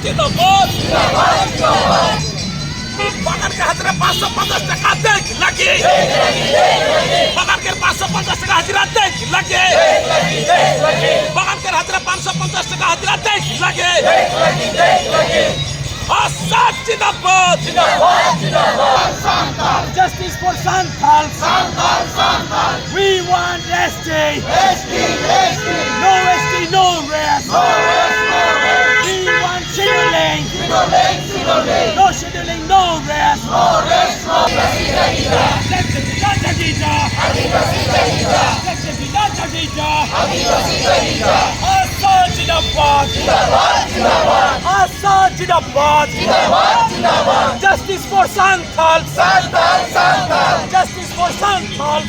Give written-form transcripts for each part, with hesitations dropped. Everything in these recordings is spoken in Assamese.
জিন্দাবাদ বাগানকে হাজিরা 550 টাকা দেখ লাগে বাগানকে 550 টাকা হাজিরা দেখ লাগে বাগানকে হাজিরা 550 টাকা হাজিরা দেখ লাগে আসাদ জিন্দাবাদ Justice for Santhal. We want ST. No ST, no rest. We want scheduling. No scheduling, no rest. Assad Jindabad. Assad Jindabad. Justice for Santhal. Justice for Santhal.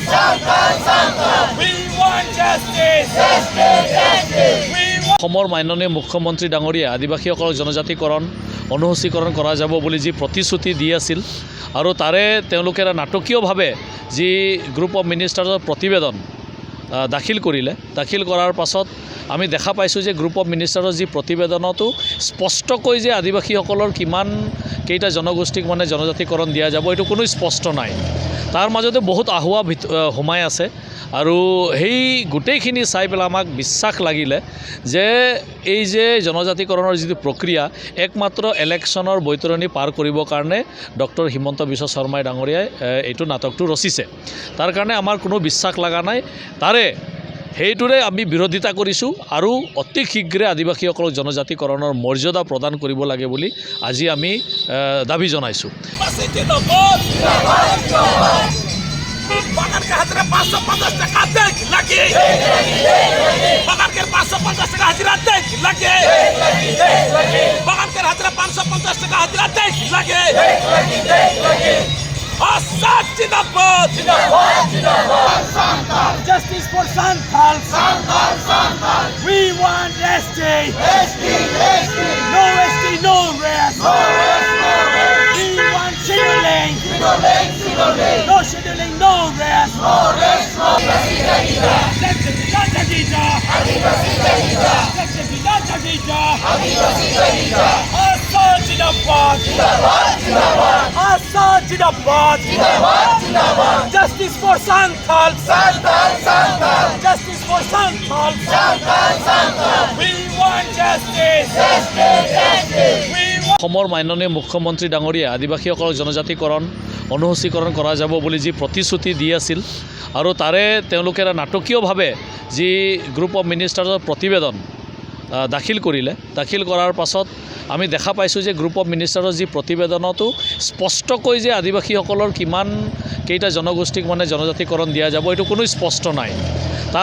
We want justice. We want অসমৰ মাননীয় মুখ্যমন্ত্ৰী ডাঙৰীয়া আদিবাসীসকলক জনজাতিকৰণ অনুসূচীকৰণ কৰা যাব বুলি যি প্ৰতিশ্ৰুতি দি আছিল আৰু তাৰে তেওঁলোকে নাটকীয়ভাৱে যি গ্ৰুপ অফ মিনিষ্টাৰৰ প্ৰতিবেদন দাখিল কৰিলে দাখিল কৰাৰ পাছত আমি দেখা পাইছোঁ যে গ্ৰুপ অফ মিনিষ্টাৰৰ যি প্ৰতিবেদনতো স্পষ্টকৈ যে আদিবাসীসকলৰ কিমান কেইটা জনগোষ্ঠীক মানে জনজাতিকৰণ দিয়া যাব এইটো কোনো স্পষ্ট নাই তাৰ মাজতে বহুত আহুৱা সোমাই আছে আৰু সেই গোটেইখিনি চাই পেলাই আমাক বিশ্বাস লাগিলে যে এই যে জনজাতিকৰণৰ যিটো প্ৰক্ৰিয়া একমাত্ৰ ইলেকশ্যনৰ বৈতৰণি পাৰ কৰিবৰ কাৰণে ডক্টৰ হিমন্ত বিশ্ব শৰ্মাই ডাঙৰীয়াই এইটো নাটকটো ৰচিছে তাৰ কাৰণে আমাৰ কোনো বিশ্বাস লগা নাই তাৰে সেইটোৰে আমি বিৰোধিতা কৰিছোঁ আৰু অতি শীঘ্ৰে আদিবাসীসকলক জনজাতিকৰণৰ মৰ্যাদা প্ৰদান কৰিব লাগে বুলি আজি আমি দাবী জনাইছোঁ বাগানকে হাজিরা 550 টাকা দেখ লাগে বাগানকে 550 টাকা হাজিরা দেখ লাগে বাগানকে হাজিরা 550 টাকা হাজিরা দেখ লাগে আসাদ জিন্দাবাদ justice for Santhal. We want ST. No ST, no rest. We want scheduling. No scheduling, no rest. Assad Jindabad. Assad Jindabad. Justice for Santhal. Justice for Santhal. We want justice. We want অসমৰ মাননীয় মুখ্যমন্ত্ৰী ডাঙৰীয়া আদিবাসীসকলক জনজাতিকৰণ অনুসূচীকৰণ কৰা যাব বুলি যি প্ৰতিশ্ৰুতি দি আছিল আৰু তাৰে তেওঁলোকে নাটকীয়ভাৱে যি গ্ৰুপ অফ মিনিষ্টাৰৰ প্ৰতিবেদন দাখিল কৰিলে দাখিল কৰাৰ পাছত আমি দেখা পাইছোঁ যে গ্ৰুপ অফ মিনিষ্টাৰৰ যি প্ৰতিবেদনতো স্পষ্টকৈ যে আদিবাসীসকলৰ কিমান কেইটা জনগোষ্ঠীক মানে জনজাতিকৰণ দিয়া যাব এইটো কোনো স্পষ্ট নাই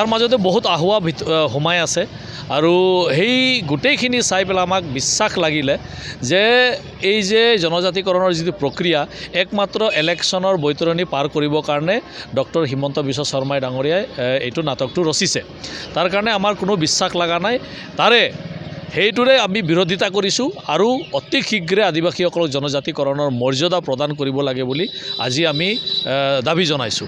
তাৰ মাজতে বহুত আহুৱা সোমাই আছে আৰু সেই গোটেইখিনি চাই পেলাই আমাক বিশ্বাস লাগিলে যে এই যে জনজাতিকৰণৰ যিটো প্ৰক্ৰিয়া একমাত্ৰ ইলেকশ্যনৰ বৈতৰণি পাৰ কৰিবৰ কাৰণে ডক্টৰ হিমন্ত বিশ্ব শৰ্মাই ডাঙৰীয়াই এইটো নাটকটো ৰচিছে তাৰ কাৰণে আমাৰ কোনো বিশ্বাস লগা নাই তাৰে সেইটোৰে আমি বিৰোধিতা কৰিছোঁ আৰু অতি শীঘ্ৰে আদিবাসীসকলক জনজাতিকৰণৰ মৰ্যাদা প্ৰদান কৰিব লাগে বুলি আজি আমি দাবী জনাইছোঁ